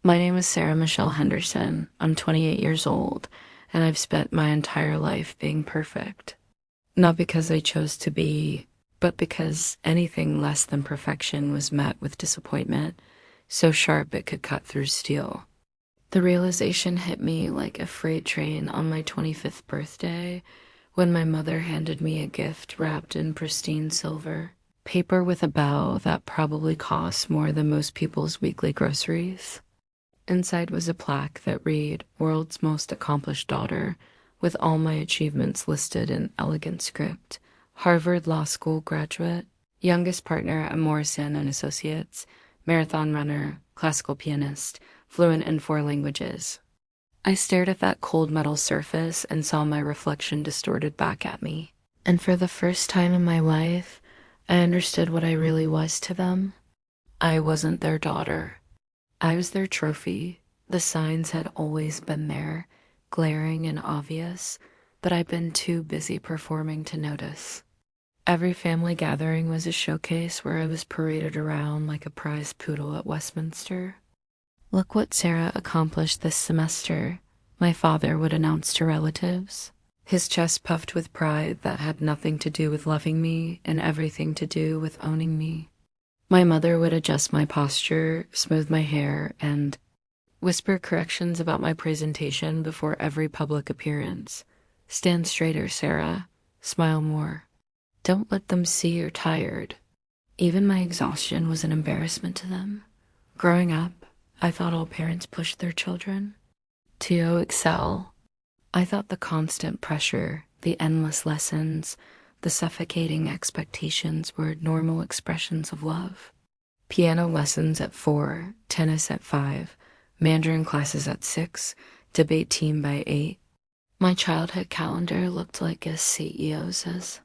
My name is Sarah Michelle Henderson. I'm 28 years old, and I've spent my entire life being perfect. Not because I chose to be, but because anything less than perfection was met with disappointment, so sharp it could cut through steel. The realization hit me like a freight train on my 25th birthday when my mother handed me a gift wrapped in pristine silver, paper with a bow that probably cost more than most people's weekly groceries. Inside was a plaque that read, World's Most Accomplished Daughter, with all my achievements listed in elegant script. Harvard Law School graduate, youngest partner at Morrison and Associates, marathon runner, classical pianist, fluent in 4 languages. I stared at that cold metal surface and saw my reflection distorted back at me. And for the first time in my life, I understood what I really was to them. I wasn't their daughter. I was their trophy. The signs had always been there, glaring and obvious, but I'd been too busy performing to notice. Every family gathering was a showcase where I was paraded around like a prize poodle at Westminster. Look what Sarah accomplished this semester, my father would announce to relatives, his chest puffed with pride that had nothing to do with loving me and everything to do with owning me. My mother would adjust my posture, smooth my hair, and whisper corrections about my presentation before every public appearance. Stand straighter, Sarah. Smile more. Don't let them see you're tired. Even my exhaustion was an embarrassment to them. Growing up, I thought all parents pushed their children to excel. I thought the constant pressure, the endless lessons, the suffocating expectations were normal expressions of love. Piano lessons at 4, tennis at 5, Mandarin classes at 6, debate team by 8. My childhood calendar looked like a CEO's.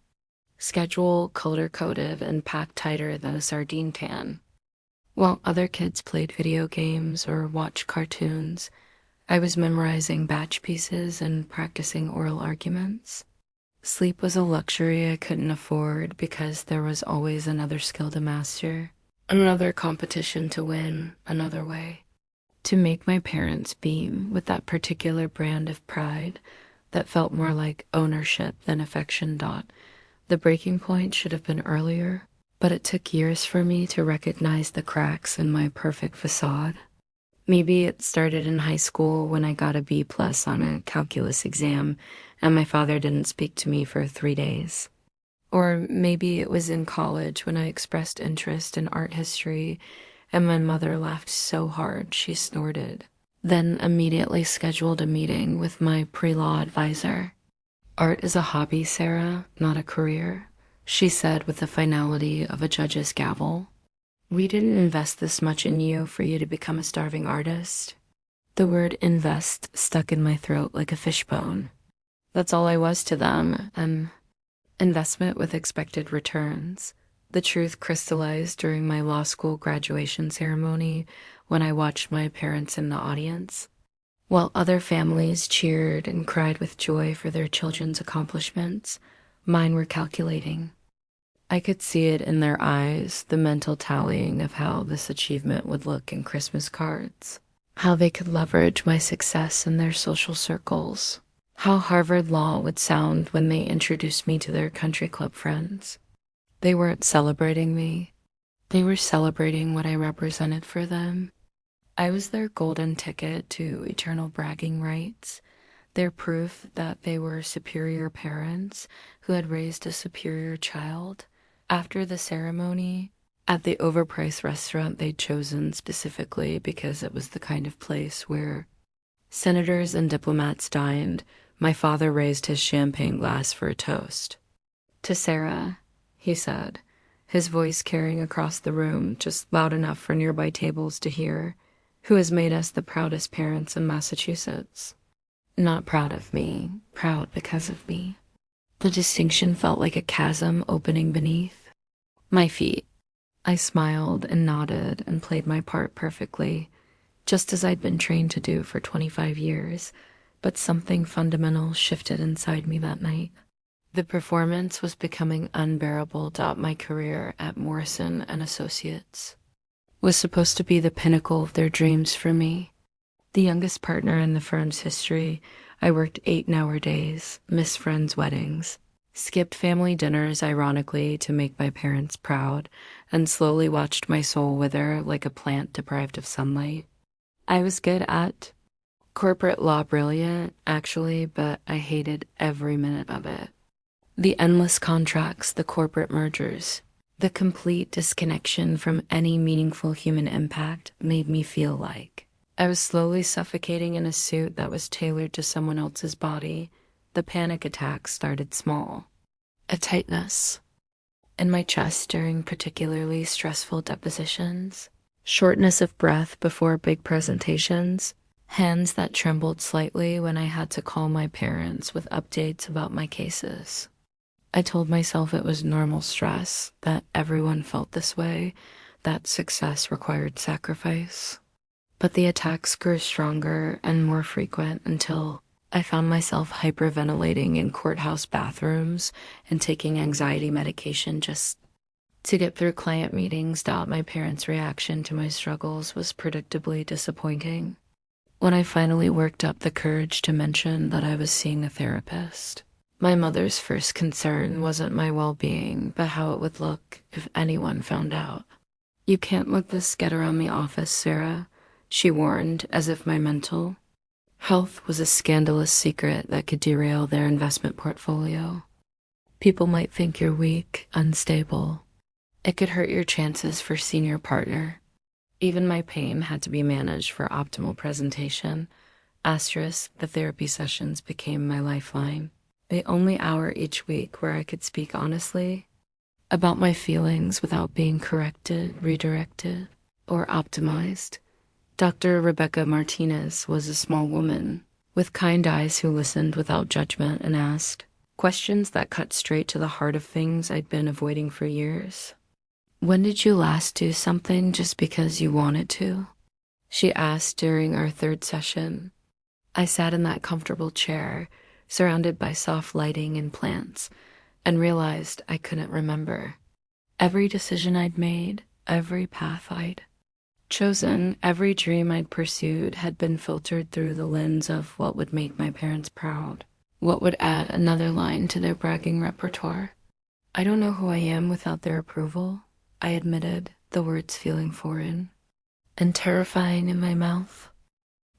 Schedule color-coded and packed tighter than a sardine tan. While other kids played video games or watched cartoons, I was memorizing batch pieces and practicing oral arguments. Sleep was a luxury I couldn't afford because there was always another skill to master, another competition to win, another way. To make my parents beam with that particular brand of pride that felt more like ownership than affection. The breaking point should have been earlier, but it took years for me to recognize the cracks in my perfect facade. Maybe it started in high school when I got a B+ on a calculus exam and my father didn't speak to me for 3 days. Or maybe it was in college when I expressed interest in art history and my mother laughed so hard she snorted, then immediately scheduled a meeting with my pre-law advisor. Art is a hobby, Sarah, not a career, she said with the finality of a judge's gavel. We didn't invest this much in you for you to become a starving artist. The word invest stuck in my throat like a fishbone. That's all I was to them, an investment with expected returns. The truth crystallized during my law school graduation ceremony when I watched my parents in the audience. While other families cheered and cried with joy for their children's accomplishments, mine were calculating. I could see it in their eyes, the mental tallying of how this achievement would look in Christmas cards, how they could leverage my success in their social circles, how Harvard Law would sound when they introduced me to their country club friends. They weren't celebrating me. They were celebrating what I represented for them. I was their golden ticket to eternal bragging rights, their proof that they were superior parents who had raised a superior child. After the ceremony, at the overpriced restaurant they'd chosen specifically because it was the kind of place where senators and diplomats dined, my father raised his champagne glass for a toast. To Sarah, he said, his voice carrying across the room just loud enough for nearby tables to hear, who has made us the proudest parents in Massachusetts. Not proud of me, proud because of me. The distinction felt like a chasm opening beneath my feet. I smiled and nodded and played my part perfectly, just as I'd been trained to do for 25 years, but something fundamental shifted inside me that night. The performance was becoming unbearable. My career at Morrison and Associates. was supposed to be the pinnacle of their dreams for me. The youngest partner in the firm's history, I worked 8-hour days, missed friends' weddings, skipped family dinners ironically to make my parents proud, and slowly watched my soul wither like a plant deprived of sunlight. I was good at corporate law, brilliant, actually, but I hated every minute of it. The endless contracts, the corporate mergers, the complete disconnection from any meaningful human impact made me feel like I was slowly suffocating in a suit that was tailored to someone else's body. The panic attacks started small. A tightness in my chest during particularly stressful depositions, shortness of breath before big presentations, hands that trembled slightly when I had to call my parents with updates about my cases. I told myself it was normal stress, that everyone felt this way, that success required sacrifice. But the attacks grew stronger and more frequent until I found myself hyperventilating in courthouse bathrooms and taking anxiety medication just to get through client meetings. My parents' reaction to my struggles was predictably disappointing. When I finally worked up the courage to mention that I was seeing a therapist, my mother's first concern wasn't my well-being, but how it would look if anyone found out. "You can't let this get around the office, Sarah," she warned, as if my mental health was a scandalous secret that could derail their investment portfolio. "People might think you're weak, unstable. It could hurt your chances for senior partner." Even my pain had to be managed for optimal presentation. Asterisk, the therapy sessions became my lifeline. The only hour each week where I could speak honestly about my feelings without being corrected, redirected, or optimized. Dr. Rebecca Martinez was a small woman with kind eyes who listened without judgment and asked questions that cut straight to the heart of things I'd been avoiding for years. "When did you last do something just because you wanted to?" she asked during our third session. I sat in that comfortable chair, surrounded by soft lighting and plants, and realized I couldn't remember. Every decision I'd made, every path I'd chosen, every dream I'd pursued had been filtered through the lens of what would make my parents proud, what would add another line to their bragging repertoire. "I don't know who I am without their approval," I admitted, the words feeling foreign and terrifying in my mouth.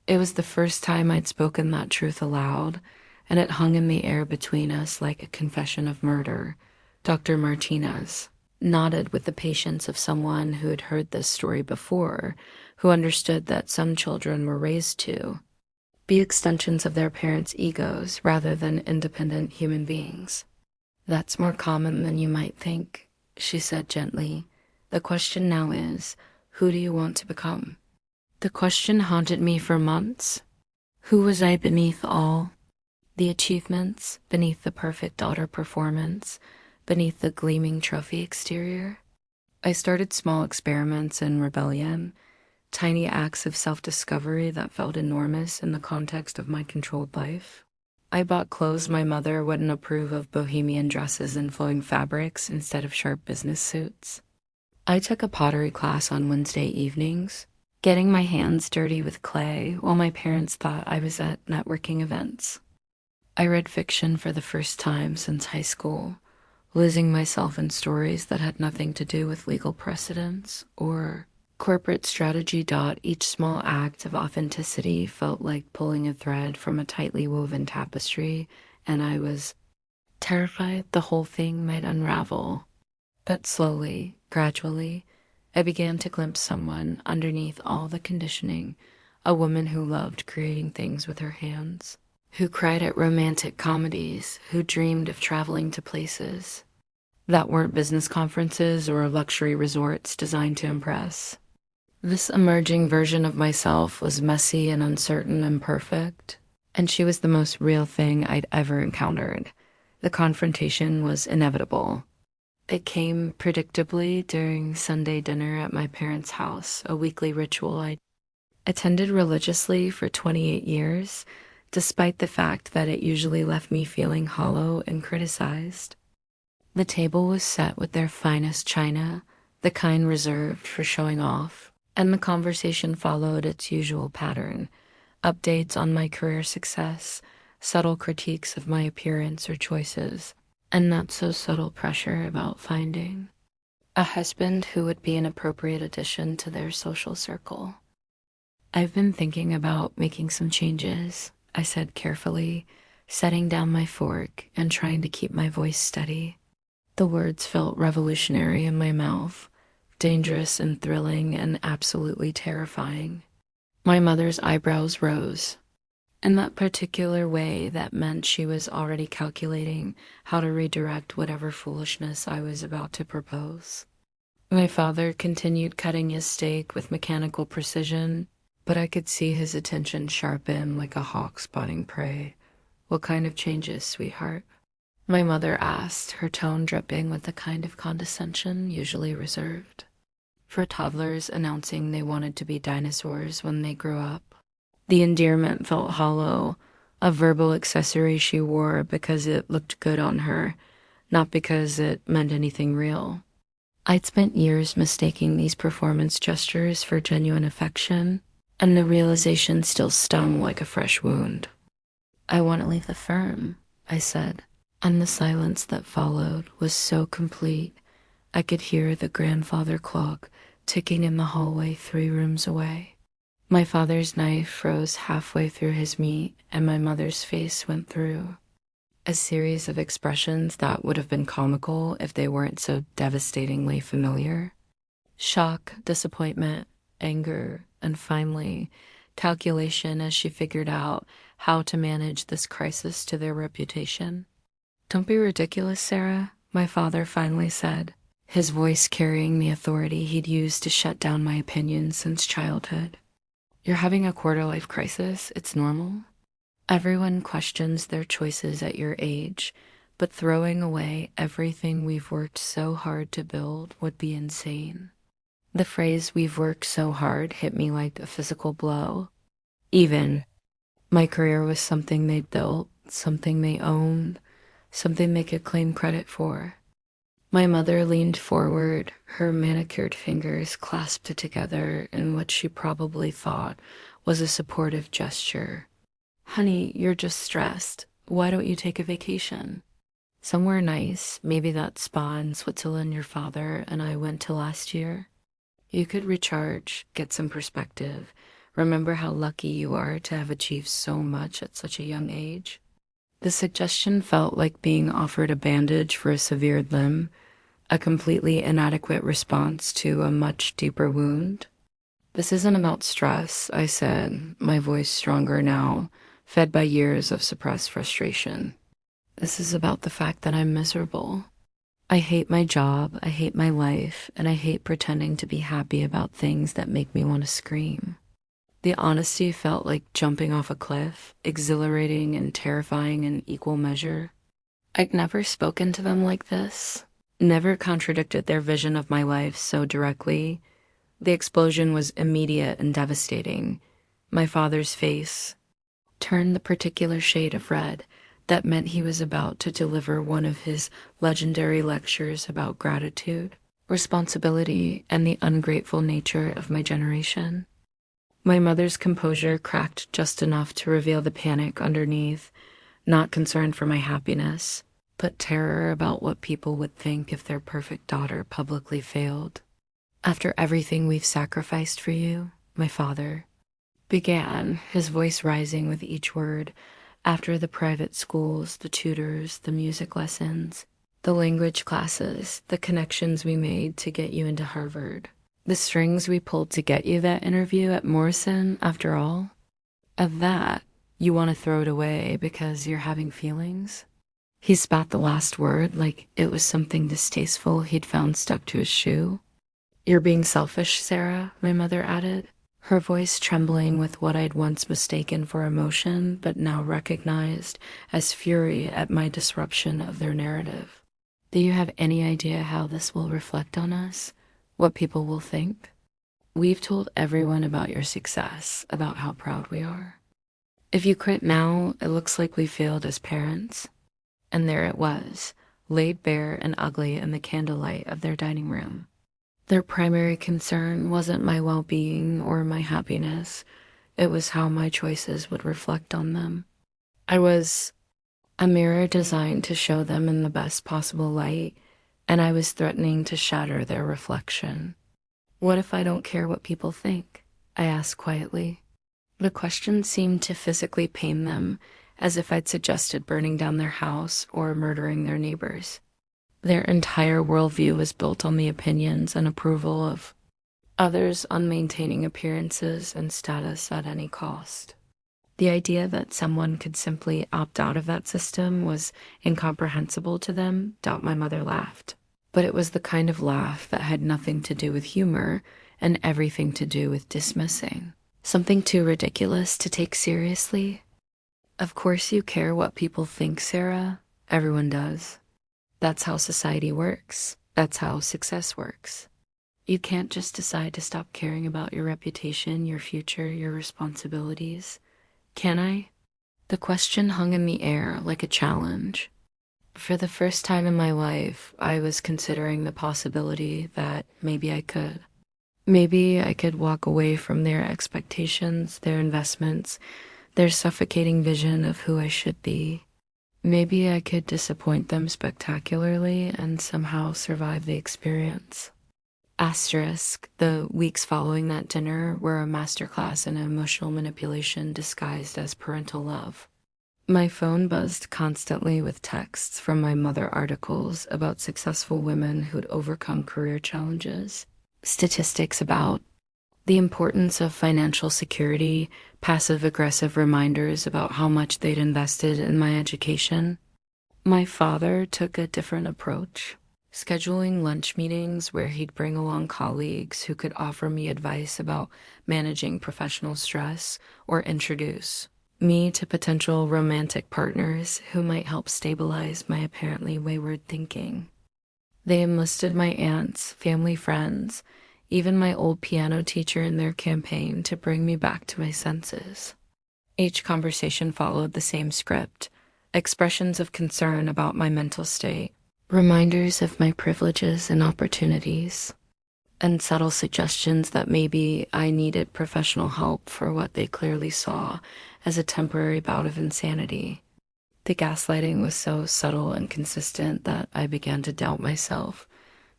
It was the first time I'd spoken that truth aloud, and it hung in the air between us like a confession of murder. Dr. Martinez nodded with the patience of someone who had heard this story before, who understood that some children were raised to be extensions of their parents' egos rather than independent human beings. "That's more common than you might think," she said gently. "The question now is, who do you want to become?" The question haunted me for months. Who was I beneath all the achievements, beneath the perfect daughter performance, beneath the gleaming trophy exterior? I started small experiments in rebellion, tiny acts of self-discovery that felt enormous in the context of my controlled life. I bought clothes my mother wouldn't approve of, bohemian dresses and flowing fabrics instead of sharp business suits. I took a pottery class on Wednesday evenings, getting my hands dirty with clay while my parents thought I was at networking events. I read fiction for the first time since high school, losing myself in stories that had nothing to do with legal precedents or corporate strategy. Each small act of authenticity felt like pulling a thread from a tightly woven tapestry, and I was terrified the whole thing might unravel. But slowly, gradually, I began to glimpse someone underneath all the conditioning, a woman who loved creating things with her hands, who cried at romantic comedies, who dreamed of traveling to places that weren't business conferences or luxury resorts designed to impress. This emerging version of myself was messy and uncertain and perfect, and she was the most real thing I'd ever encountered. The confrontation was inevitable. It came predictably during Sunday dinner at my parents' house, a weekly ritual I'd attended religiously for 28 years, despite the fact that it usually left me feeling hollow and criticized. The table was set with their finest china, the kind reserved for showing off. And the conversation followed its usual pattern: updates on my career success, subtle critiques of my appearance or choices, and not so subtle pressure about finding a husband who would be an appropriate addition to their social circle. I've been thinking about making some changes, I said carefully, setting down my fork and trying to keep my voice steady. The words felt revolutionary in my mouth, dangerous and thrilling and absolutely terrifying. My mother's eyebrows rose. In that particular way, that meant she was already calculating how to redirect whatever foolishness I was about to propose. My father continued cutting his steak with mechanical precision, but I could see his attention sharpen like a hawk spotting prey. "What kind of changes, sweetheart?" My mother asked, her tone dripping with the kind of condescension usually reserved for toddlers announcing they wanted to be dinosaurs when they grew up. The endearment felt hollow, a verbal accessory she wore because it looked good on her, not because it meant anything real. I'd spent years mistaking these performance gestures for genuine affection, and the realization still stung like a fresh wound. "I want to leave the firm," I said, and the silence that followed was so complete I could hear the grandfather clock ticking in the hallway 3 rooms away. My father's knife froze halfway through his meat, and my mother's face went through a series of expressions that would have been comical if they weren't so devastatingly familiar. Shock, disappointment, anger, and finally, calculation as she figured out how to manage this crisis to their reputation. "Don't be ridiculous, Sarah," my father finally said, his voice carrying the authority he'd used to shut down my opinions since childhood. "You're having a quarter-life crisis. It's normal. Everyone questions their choices at your age, but throwing away everything we've worked so hard to build would be insane." The phrase "we've worked so hard" hit me like a physical blow. Even my career was something they'd built, something they owned, something they could claim credit for. My mother leaned forward, her manicured fingers clasped together in what she probably thought was a supportive gesture. "Honey, you're just stressed. Why don't you take a vacation? Somewhere nice, maybe that spa in Switzerland your father and I went to last year. You could recharge, get some perspective, remember how lucky you are to have achieved so much at such a young age." The suggestion felt like being offered a bandage for a severed limb, a completely inadequate response to a much deeper wound. "This isn't about stress," I said, my voice stronger now, fed by years of suppressed frustration. "This is about the fact that I'm miserable. I hate my job, I hate my life, and I hate pretending to be happy about things that make me want to scream." The honesty felt like jumping off a cliff, exhilarating and terrifying in equal measure. I'd never spoken to them like this, never contradicted their vision of my life so directly. The explosion was immediate and devastating. My father's face turned the particular shade of red that meant he was about to deliver one of his legendary lectures about gratitude, responsibility, and the ungrateful nature of my generation. My mother's composure cracked just enough to reveal the panic underneath, not concern for my happiness, but terror about what people would think if their perfect daughter publicly failed. "After everything we've sacrificed for you," my father began, his voice rising with each word, "after the private schools, the tutors, the music lessons, the language classes, the connections we made to get you into Harvard, the strings we pulled to get you that interview at Morrison, after all, of that, you want to throw it away because you're having feelings?" He spat the last word like it was something distasteful he'd found stuck to his shoe. "You're being selfish, Sarah," my mother added, her voice trembling with what I'd once mistaken for emotion but now recognized as fury at my disruption of their narrative. "Do you have any idea how this will reflect on us? What people will think? We've told everyone about your success, about how proud we are. If you quit now, it looks like we failed as parents." And there it was, laid bare and ugly in the candlelight of their dining room. Their primary concern wasn't my well-being or my happiness. It was how my choices would reflect on them. I was a mirror designed to show them in the best possible light, and I was threatening to shatter their reflection. What if I don't care what people think? I asked quietly. The question seemed to physically pain them, as if I'd suggested burning down their house or murdering their neighbors. Their entire worldview was built on the opinions and approval of others, on maintaining appearances and status at any cost. The idea that someone could simply opt out of that system was incomprehensible to them. My mother laughed. But it was the kind of laugh that had nothing to do with humor and everything to do with dismissing. Something too ridiculous to take seriously. Of course you care what people think, Sarah. Everyone does. That's how society works. That's how success works. You can't just decide to stop caring about your reputation, your future, your responsibilities. Can I? The question hung in the air like a challenge. For the first time in my life, I was considering the possibility that maybe I could. Maybe I could walk away from their expectations, their investments, their suffocating vision of who I should be. Maybe I could disappoint them spectacularly and somehow survive the experience. Asterisk, the weeks following that dinner were a masterclass in emotional manipulation disguised as parental love. My phone buzzed constantly with texts from my mother, articles about successful women who'd overcome career challenges, statistics about the importance of financial security, passive-aggressive reminders about how much they'd invested in my education. My father took a different approach, scheduling lunch meetings where he'd bring along colleagues who could offer me advice about managing professional stress or introduce me to potential romantic partners who might help stabilize my apparently wayward thinking. They enlisted my aunts, family friends, even my old piano teacher in their campaign to bring me back to my senses. Each conversation followed the same script: expressions of concern about my mental state, reminders of my privileges and opportunities, and subtle suggestions that maybe I needed professional help for what they clearly saw as a temporary bout of insanity. The gaslighting was so subtle and consistent that I began to doubt myself,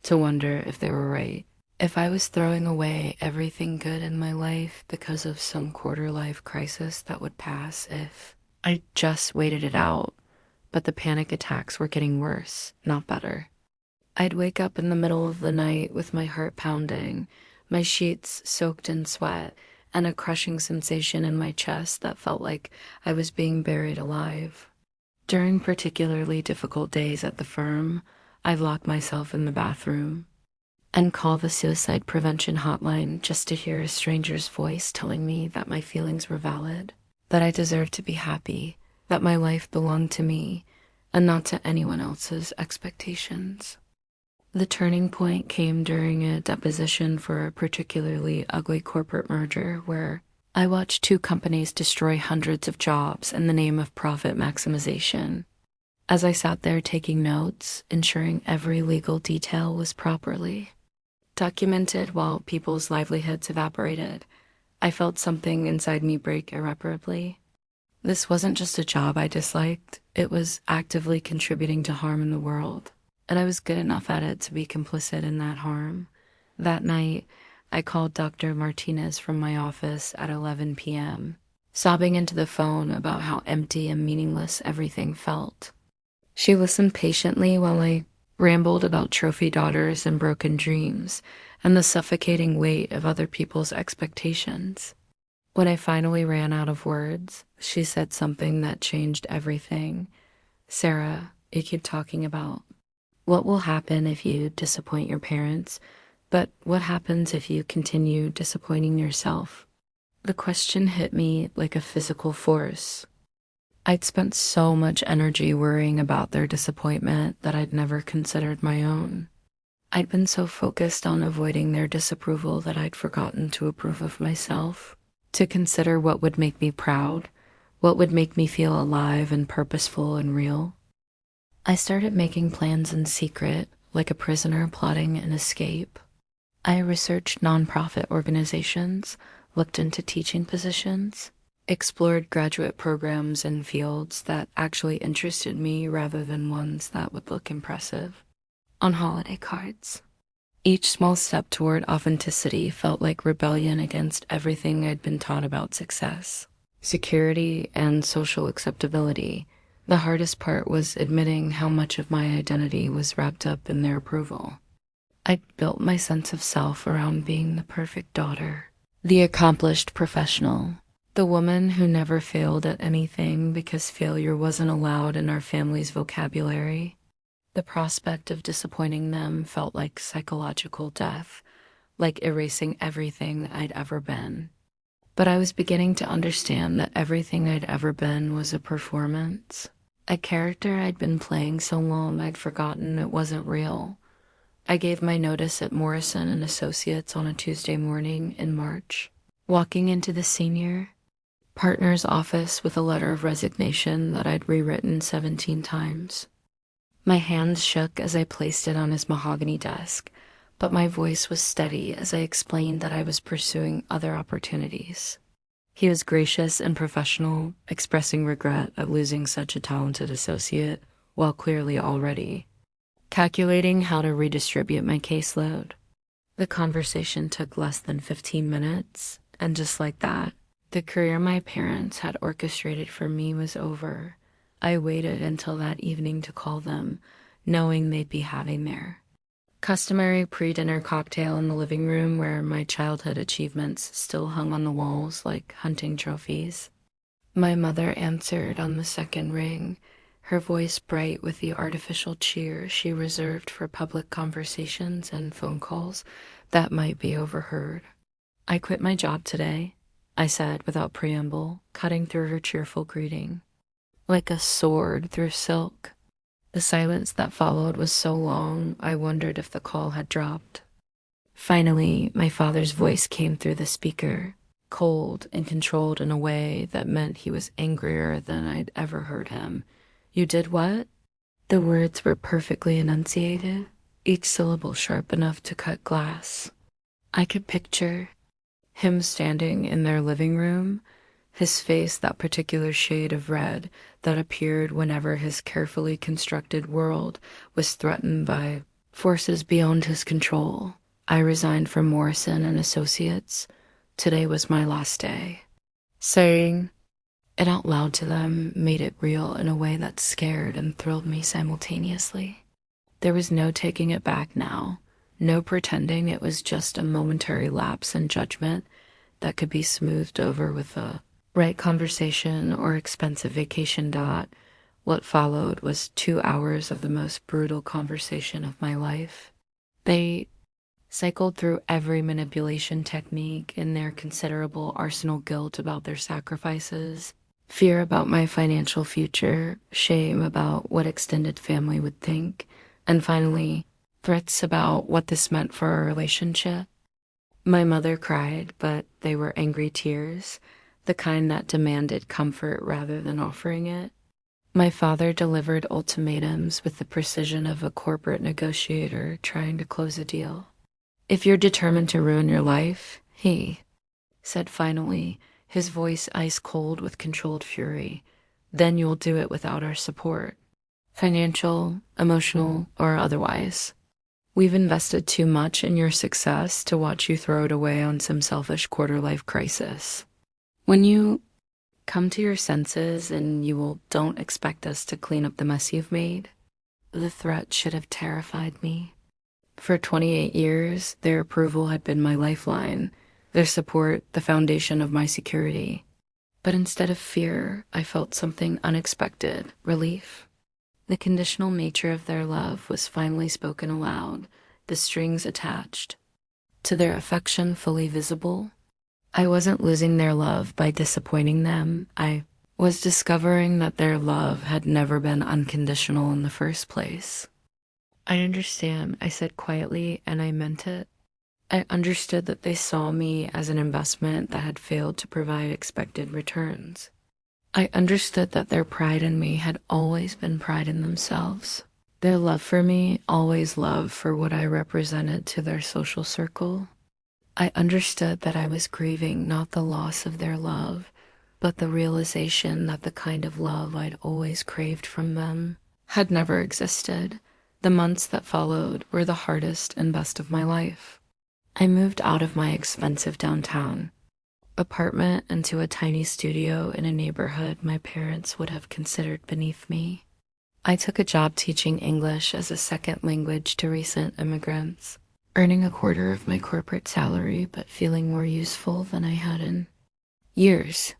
to wonder if they were right. If I was throwing away everything good in my life because of some quarter-life crisis that would pass if I just waited it out. But the panic attacks were getting worse, not better. I'd wake up in the middle of the night with my heart pounding, my sheets soaked in sweat, and a crushing sensation in my chest that felt like I was being buried alive. During particularly difficult days at the firm, I'd lock myself in the bathroom and call the suicide prevention hotline just to hear a stranger's voice telling me that my feelings were valid, that I deserved to be happy, that my life belonged to me and not to anyone else's expectations. The turning point came during a deposition for a particularly ugly corporate merger where I watched two companies destroy hundreds of jobs in the name of profit maximization. As I sat there taking notes, ensuring every legal detail was properly documented while people's livelihoods evaporated, I felt something inside me break irreparably. This wasn't just a job I disliked, it was actively contributing to harm in the world, and I was good enough at it to be complicit in that harm. That night, I called Dr. Martinez from my office at 11 p.m., sobbing into the phone about how empty and meaningless everything felt. She listened patiently while I rambled about trophy daughters and broken dreams and the suffocating weight of other people's expectations. When I finally ran out of words, she said something that changed everything. "Sarah, you keep talking about what will happen if you disappoint your parents, but what happens if you continue disappointing yourself?" The question hit me like a physical force. I'd spent so much energy worrying about their disappointment that I'd never considered my own. I'd been so focused on avoiding their disapproval that I'd forgotten to approve of myself, to consider what would make me proud, what would make me feel alive and purposeful and real. I started making plans in secret, like a prisoner plotting an escape. I researched nonprofit organizations, looked into teaching positions, explored graduate programs in fields that actually interested me rather than ones that would look impressive on holiday cards. Each small step toward authenticity felt like rebellion against everything I'd been taught about success, security, and social acceptability. The hardest part was admitting how much of my identity was wrapped up in their approval. I'd built my sense of self around being the perfect daughter, the accomplished professional, the woman who never failed at anything because failure wasn't allowed in our family's vocabulary. The prospect of disappointing them felt like psychological death, like erasing everything I'd ever been. But I was beginning to understand that everything I'd ever been was a performance, a character I'd been playing so long I'd forgotten it wasn't real. I gave my notice at Morrison and Associates on a Tuesday morning in March, walking into the senior partner's office with a letter of resignation that I'd rewritten 17 times. My hands shook as I placed it on his mahogany desk, but my voice was steady as I explained that I was pursuing other opportunities. He was gracious and professional, expressing regret at losing such a talented associate, while clearly already calculating how to redistribute my caseload. The conversation took less than 15 minutes, and just like that, the career my parents had orchestrated for me was over. I waited until that evening to call them, knowing they'd be having their customary pre-dinner cocktail in the living room where my childhood achievements still hung on the walls like hunting trophies. My mother answered on the second ring, her voice bright with the artificial cheer she reserved for public conversations and phone calls that might be overheard. "I quit my job today," I said without preamble, cutting through her cheerful greeting. Like a sword through silk. The silence that followed was so long, I wondered if the call had dropped. Finally, my father's voice came through the speaker, cold and controlled in a way that meant he was angrier than I'd ever heard him. "You did what?" The words were perfectly enunciated, each syllable sharp enough to cut glass. I could picture him standing in their living room, his face that particular shade of red that appeared whenever his carefully constructed world was threatened by forces beyond his control. I resigned from Morrison and Associates. Today was my last day. Saying it out loud to them made it real in a way that scared and thrilled me simultaneously. There was no taking it back now, no pretending it was just a momentary lapse in judgment that could be smoothed over with a right conversation or expensive vacation. What followed was 2 hours of the most brutal conversation of my life. They cycled through every manipulation technique in their considerable arsenal: guilt about their sacrifices, fear about my financial future, shame about what extended family would think, and finally, threats about what this meant for our relationship. My mother cried, but they were angry tears, the kind that demanded comfort rather than offering it. My father delivered ultimatums with the precision of a corporate negotiator trying to close a deal. "If you're determined to ruin your life," he said finally, his voice ice cold with controlled fury, "then you'll do it without our support. Financial, emotional, or otherwise. We've invested too much in your success to watch you throw it away on some selfish quarter-life crisis. When you come to your senses and don't expect us to clean up the mess you've made." The threat should have terrified me. For 28 years, their approval had been my lifeline, their support the foundation of my security. But instead of fear, I felt something unexpected: relief. The conditional nature of their love was finally spoken aloud, the strings attached to their affection fully visible. I wasn't losing their love by disappointing them. I was discovering that their love had never been unconditional in the first place. "I understand," I said quietly, and I meant it. I understood that they saw me as an investment that had failed to provide expected returns. I understood that their pride in me had always been pride in themselves. Their love for me, always love for what I represented to their social circle. I understood that I was grieving not the loss of their love, but the realization that the kind of love I'd always craved from them had never existed. The months that followed were the hardest and best of my life. I moved out of my expensive downtown apartment into a tiny studio in a neighborhood my parents would have considered beneath me. I took a job teaching English as a second language to recent immigrants, earning a quarter of my corporate salary but feeling more useful than I had in years.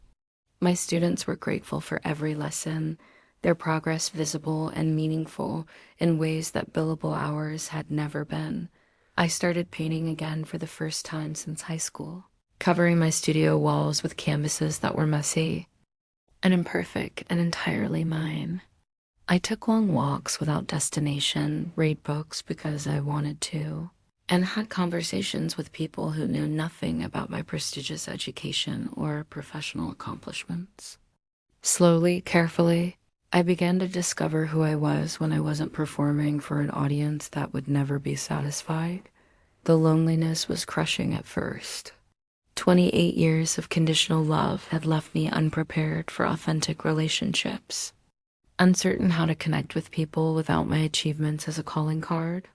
My students were grateful for every lesson, their progress visible and meaningful in ways that billable hours had never been. I started painting again for the first time since high school, covering my studio walls with canvases that were messy and imperfect and entirely mine. I took long walks without destination, read books because I wanted to, and had conversations with people who knew nothing about my prestigious education or professional accomplishments. Slowly, carefully, I began to discover who I was when I wasn't performing for an audience that would never be satisfied. The loneliness was crushing at first. 28 years of conditional love had left me unprepared for authentic relationships, uncertain how to connect with people without my achievements as a calling card.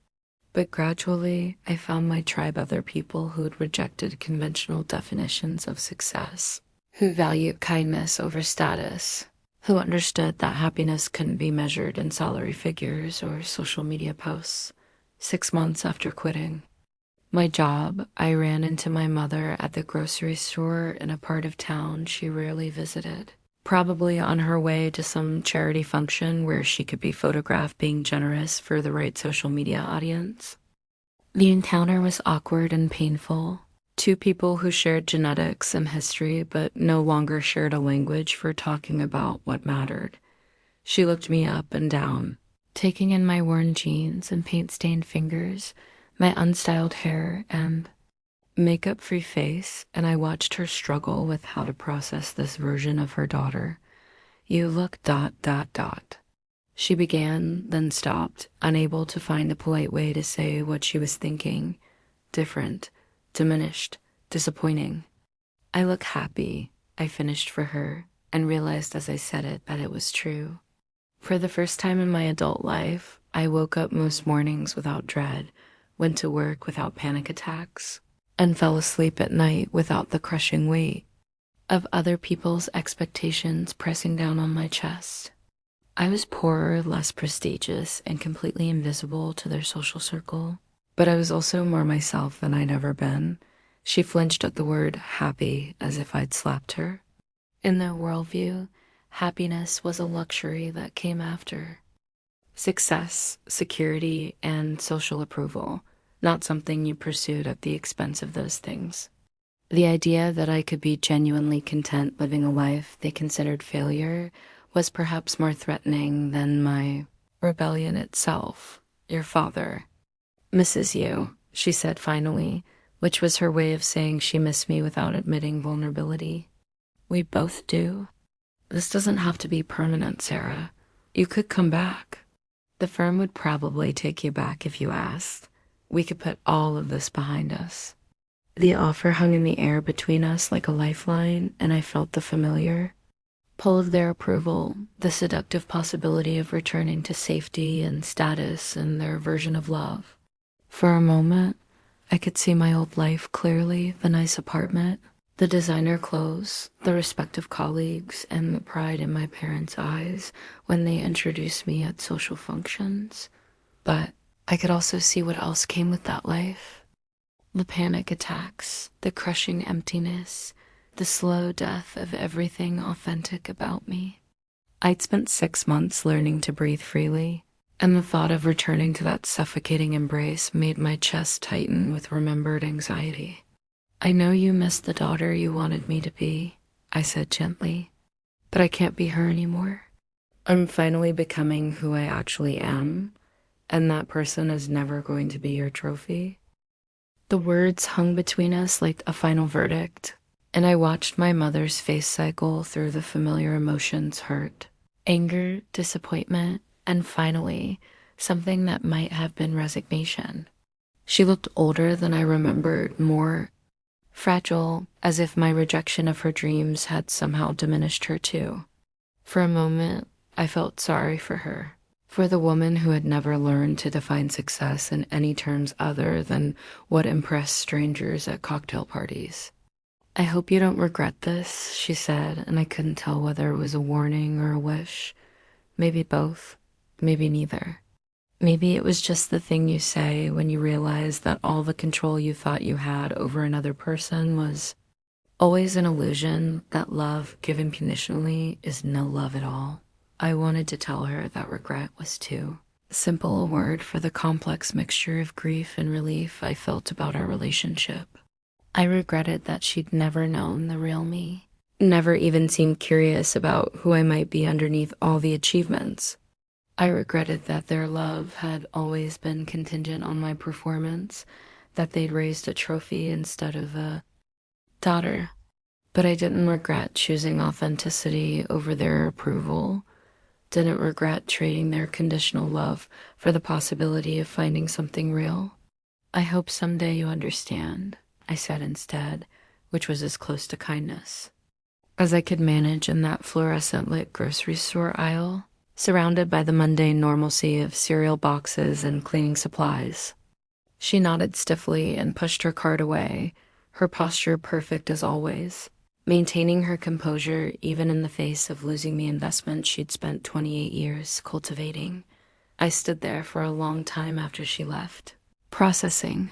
But gradually, I found my tribe of other people who had rejected conventional definitions of success, who valued kindness over status, who understood that happiness couldn't be measured in salary figures or social media posts. 6 months after quitting my job, I ran into my mother at the grocery store in a part of town she rarely visited, probably on her way to some charity function where she could be photographed being generous for the right social media audience. The encounter was awkward and painful. Two people who shared genetics and history but no longer shared a language for talking about what mattered. She looked me up and down, taking in my worn jeans and paint-stained fingers, my unstyled hair and makeup-free face, and I watched her struggle with how to process this version of her daughter. "You look ... She began, then stopped, unable to find a polite way to say what she was thinking. Different, diminished, disappointing. "I look happy," I finished for her, and realized as I said it that it was true. For the first time in my adult life, I woke up most mornings without dread, went to work without panic attacks, and fell asleep at night without the crushing weight of other people's expectations pressing down on my chest. I was poorer, less prestigious, and completely invisible to their social circle, but I was also more myself than I'd ever been. She flinched at the word happy as if I'd slapped her. In their worldview, happiness was a luxury that came after success, security, and social approval, not something you pursued at the expense of those things. The idea that I could be genuinely content living a life they considered failure was perhaps more threatening than my rebellion itself. "Your father misses you," she said finally, which was her way of saying she missed me without admitting vulnerability. "We both do. This doesn't have to be permanent, Sarah. You could come back. The firm would probably take you back if you asked. We could put all of this behind us." The offer hung in the air between us like a lifeline, and I felt the familiar pull of their approval, the seductive possibility of returning to safety and status and their version of love. For a moment, I could see my old life clearly, the nice apartment, the designer clothes, the respective colleagues, and the pride in my parents' eyes when they introduced me at social functions. But I could also see what else came with that life. The panic attacks, the crushing emptiness, the slow death of everything authentic about me. I'd spent 6 months learning to breathe freely, and the thought of returning to that suffocating embrace made my chest tighten with remembered anxiety. "I know you missed the daughter you wanted me to be," I said gently, "but I can't be her anymore. I'm finally becoming who I actually am, and that person is never going to be your trophy." The words hung between us like a final verdict, and I watched my mother's face cycle through the familiar emotions: hurt, anger, disappointment, and finally, something that might have been resignation. She looked older than I remembered, more fragile, as if my rejection of her dreams had somehow diminished her too. For a moment, I felt sorry for her, for the woman who had never learned to define success in any terms other than what impressed strangers at cocktail parties. "I hope you don't regret this," she said, and I couldn't tell whether it was a warning or a wish. Maybe both, maybe neither. Maybe it was just the thing you say when you realize that all the control you thought you had over another person was always an illusion, that love given conditionally is no love at all. I wanted to tell her that regret was too simple a word for the complex mixture of grief and relief I felt about our relationship. I regretted that she'd never known the real me, never even seemed curious about who I might be underneath all the achievements. I regretted that their love had always been contingent on my performance, that they'd raised a trophy instead of a daughter. But I didn't regret choosing authenticity over their approval, didn't regret trading their conditional love for the possibility of finding something real. "I hope someday you understand," I said instead, which was as close to kindness as I could manage in that fluorescent-lit grocery store aisle, surrounded by the mundane normalcy of cereal boxes and cleaning supplies. She nodded stiffly and pushed her cart away, her posture perfect as always, maintaining her composure even in the face of losing the investment she'd spent 28 years cultivating. I stood there for a long time after she left, processing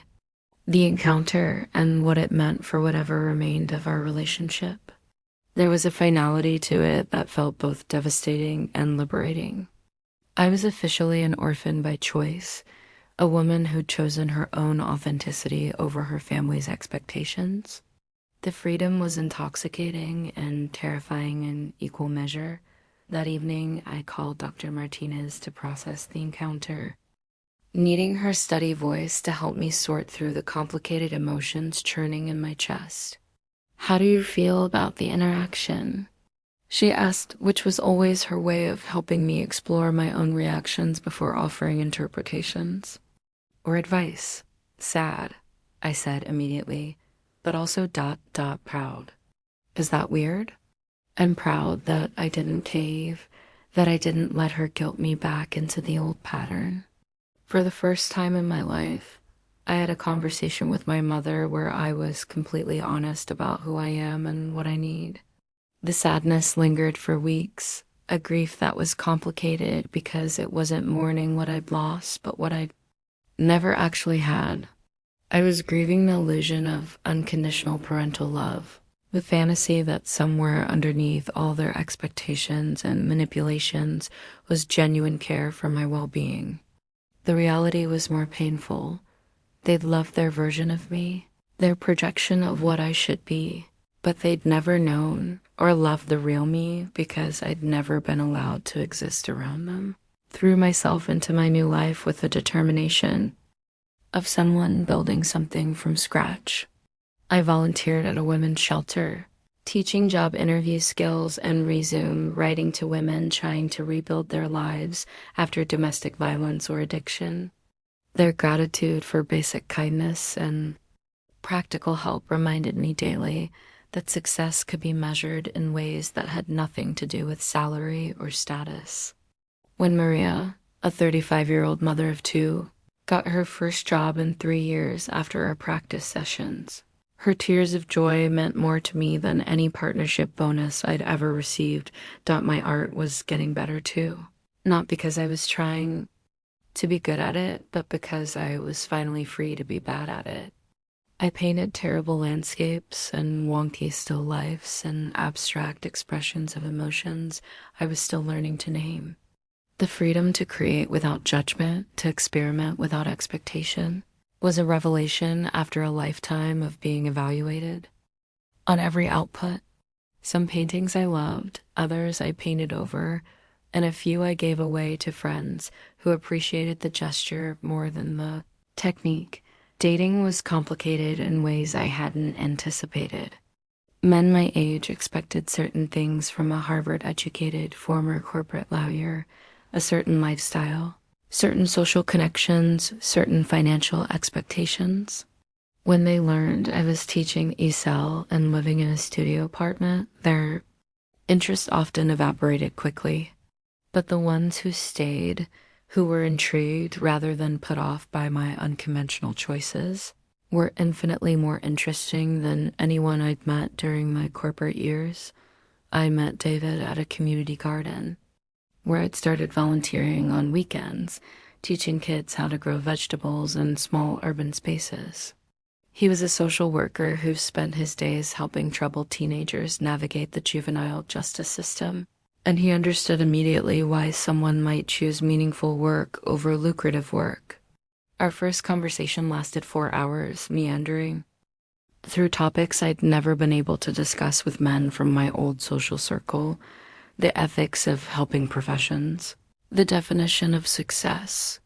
the encounter and what it meant for whatever remained of our relationship. There was a finality to it that felt both devastating and liberating. I was officially an orphan by choice, a woman who'd chosen her own authenticity over her family's expectations. The freedom was intoxicating and terrifying in equal measure. That evening, I called Dr. Martinez to process the encounter, needing her steady voice to help me sort through the complicated emotions churning in my chest. "How do you feel about the interaction?" she asked, which was always her way of helping me explore my own reactions before offering interpretations or advice. "Sad," I said immediately, but also proud. "Is that weird?" "I'm proud that I didn't cave, that I didn't let her guilt me back into the old pattern." For the first time in my life, I had a conversation with my mother where I was completely honest about who I am and what I need. The sadness lingered for weeks, a grief that was complicated because it wasn't mourning what I'd lost, but what I'd never actually had. I was grieving the illusion of unconditional parental love, the fantasy that somewhere underneath all their expectations and manipulations was genuine care for my well-being. The reality was more painful. They'd loved their version of me, their projection of what I should be, but they'd never known or loved the real me because I'd never been allowed to exist around them. Threw myself into my new life with the determination of someone building something from scratch. I volunteered at a women's shelter, teaching job interview skills and resume writing to women trying to rebuild their lives after domestic violence or addiction. Their gratitude for basic kindness and practical help reminded me daily that success could be measured in ways that had nothing to do with salary or status. When Maria, a 35-year-old mother of two, got her first job in 3 years after our practice sessions, her tears of joy meant more to me than any partnership bonus I'd ever received. My art was getting better too. Not because I was trying to be good at it, but because I was finally free to be bad at it. I painted terrible landscapes and wonky still lifes and abstract expressions of emotions I was still learning to name. The freedom to create without judgment, to experiment without expectation, was a revelation after a lifetime of being evaluated on every output. Some paintings I loved, others I painted over, and a few I gave away to friends who appreciated the gesture more than the technique. Dating was complicated in ways I hadn't anticipated. Men my age expected certain things from a Harvard-educated former corporate lawyer, a certain lifestyle, certain social connections, certain financial expectations. When they learned I was teaching ESL and living in a studio apartment, their interest often evaporated quickly. But the ones who stayed, who were intrigued rather than put off by my unconventional choices, were infinitely more interesting than anyone I'd met during my corporate years. I met David at a community garden, where I'd started volunteering on weekends, teaching kids how to grow vegetables in small urban spaces. He was a social worker who spent his days helping troubled teenagers navigate the juvenile justice system, and he understood immediately why someone might choose meaningful work over lucrative work. Our first conversation lasted 4 hours, meandering through topics I'd never been able to discuss with men from my old social circle: the ethics of helping professions, the definition of success,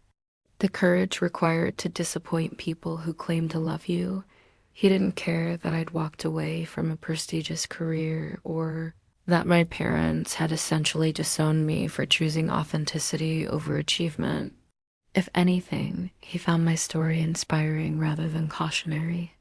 the courage required to disappoint people who claim to love you. He didn't care that I'd walked away from a prestigious career or that my parents had essentially disowned me for choosing authenticity over achievement. If anything, he found my story inspiring rather than cautionary.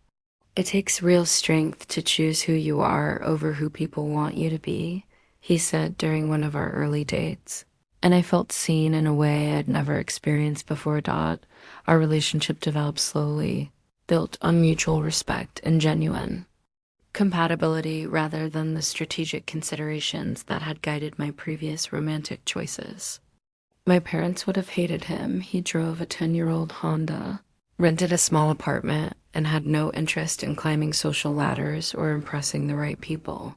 It takes real strength to choose who you are over who people want you to be, he said during one of our early dates. And I felt seen in a way I'd never experienced before. Our relationship developed slowly, built on mutual respect and genuine compatibility rather than the strategic considerations that had guided my previous romantic choices. My parents would have hated him. He drove a 10-year-old Honda, rented a small apartment, and had no interest in climbing social ladders or impressing the right people.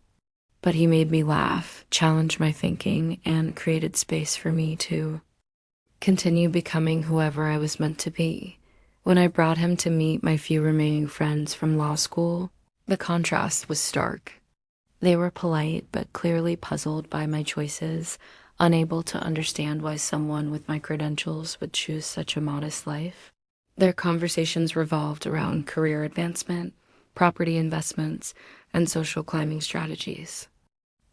But he made me laugh, challenged my thinking, and created space for me to continue becoming whoever I was meant to be. When I brought him to meet my few remaining friends from law school, the contrast was stark. They were polite but clearly puzzled by my choices, unable to understand why someone with my credentials would choose such a modest life. Their conversations revolved around career advancement, property investments, and social climbing strategies.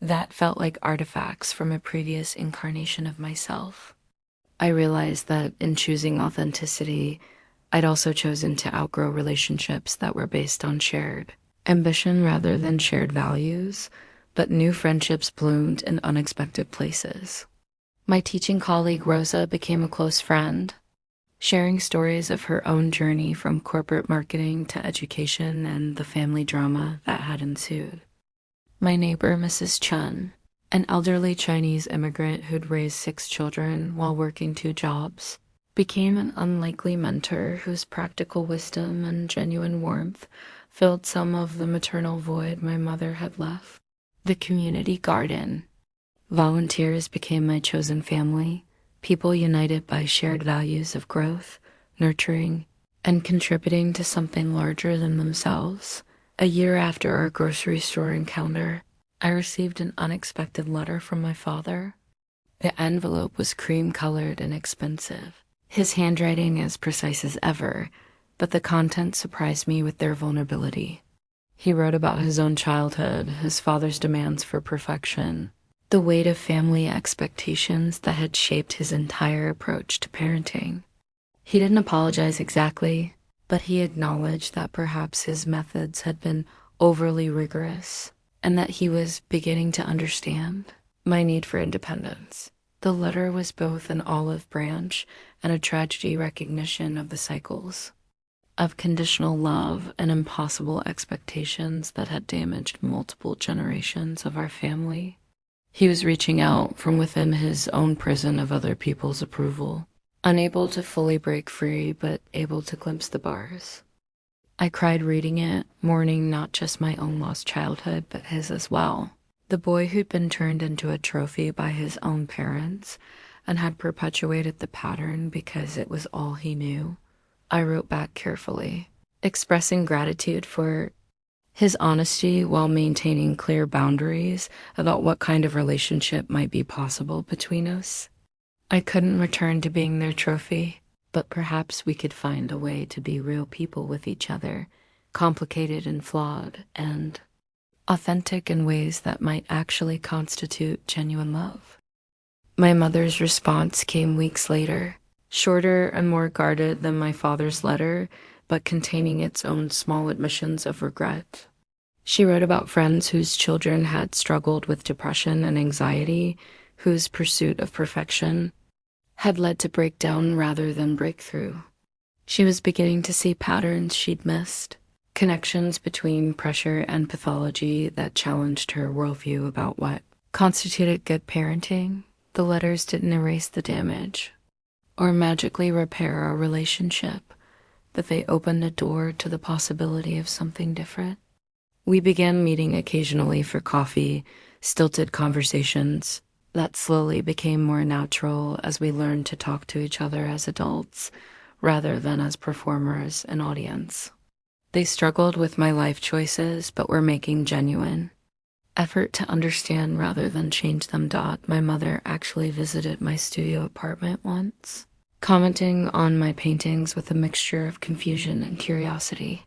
That felt like artifacts from a previous incarnation of myself. I realized that in choosing authenticity, I'd also chosen to outgrow relationships that were based on shared ambition rather than shared values, but new friendships bloomed in unexpected places. My teaching colleague Rosa became a close friend, sharing stories of her own journey from corporate marketing to education and the family drama that had ensued. My neighbor, Mrs. Chun, an elderly Chinese immigrant who'd raised 6 children while working 2 jobs, became an unlikely mentor whose practical wisdom and genuine warmth filled some of the maternal void my mother had left. The community garden. Volunteers became my chosen family, people united by shared values of growth, nurturing, and contributing to something larger than themselves. A year after our grocery store encounter, I received an unexpected letter from my father. The envelope was cream-colored and expensive, his handwriting as precise as ever, but the contents surprised me with their vulnerability. He wrote about his own childhood, his father's demands for perfection, the weight of family expectations that had shaped his entire approach to parenting. He didn't apologize exactly, but he acknowledged that perhaps his methods had been overly rigorous and that he was beginning to understand my need for independence. The letter was both an olive branch and a tragedy recognition of the cycles of conditional love and impossible expectations that had damaged multiple generations of our family. He was reaching out from within his own prison of other people's approval, unable to fully break free, but able to glimpse the bars. I cried reading it, mourning not just my own lost childhood, but his as well. The boy who'd been turned into a trophy by his own parents and had perpetuated the pattern because it was all he knew. I wrote back carefully, expressing gratitude for his honesty while maintaining clear boundaries about what kind of relationship might be possible between us. I couldn't return to being their trophy, but perhaps we could find a way to be real people with each other, complicated and flawed, and authentic in ways that might actually constitute genuine love. My mother's response came weeks later. shorter and more guarded than my father's letter, but containing its own small admissions of regret. She wrote about friends whose children had struggled with depression and anxiety, whose pursuit of perfection had led to breakdown rather than breakthrough. She was beginning to see patterns she'd missed, connections between pressure and pathology that challenged her worldview about what constituted good parenting. The letters didn't erase the damage or magically repair our relationship, but they opened a door to the possibility of something different. We began meeting occasionally for coffee, stilted conversations that slowly became more natural as we learned to talk to each other as adults rather than as performers and audience. They struggled with my life choices, but were making genuine effort to understand rather than change them. My mother actually visited my studio apartment once, commenting on my paintings with a mixture of confusion and curiosity.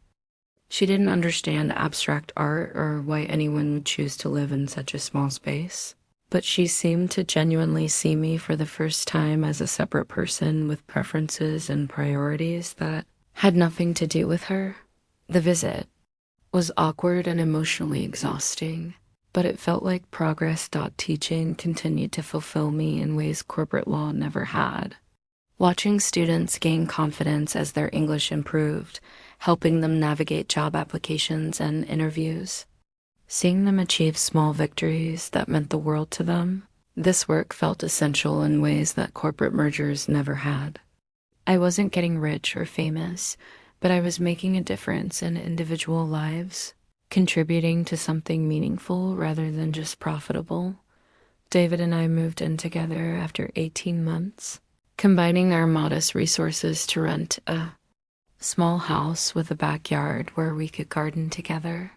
She didn't understand abstract art or why anyone would choose to live in such a small space, but she seemed to genuinely see me for the first time as a separate person with preferences and priorities that had nothing to do with her. The visit was awkward and emotionally exhausting, but it felt like progress. Teaching continued to fulfill me in ways corporate law never had. Watching students gain confidence as their English improved, helping them navigate job applications and interviews, seeing them achieve small victories that meant the world to them, this work felt essential in ways that corporate mergers never had. I wasn't getting rich or famous, but I was making a difference in individual lives, contributing to something meaningful rather than just profitable. David and I moved in together after 18 months, combining our modest resources to rent a small house with a backyard where we could garden together.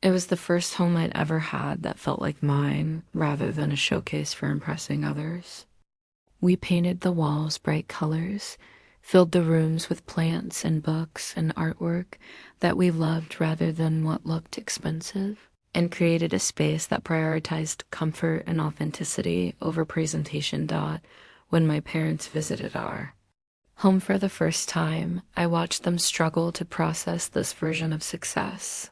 It was the first home I'd ever had that felt like mine rather than a showcase for impressing others. We painted the walls bright colors, filled the rooms with plants and books and artwork that we loved rather than what looked expensive, and created a space that prioritized comfort and authenticity over presentation. When my parents visited our home for the first time, I watched them struggle to process this version of success.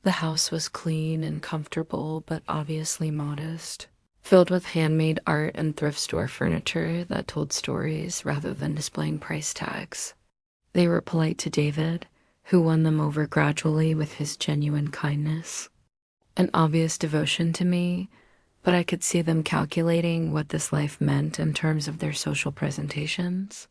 The house was clean and comfortable, but obviously modest, filled with handmade art and thrift store furniture that told stories rather than displaying price tags. They were polite to David, who won them over gradually with his genuine kindness, an obvious devotion to me, but I could see them calculating what this life meant in terms of their social presentations.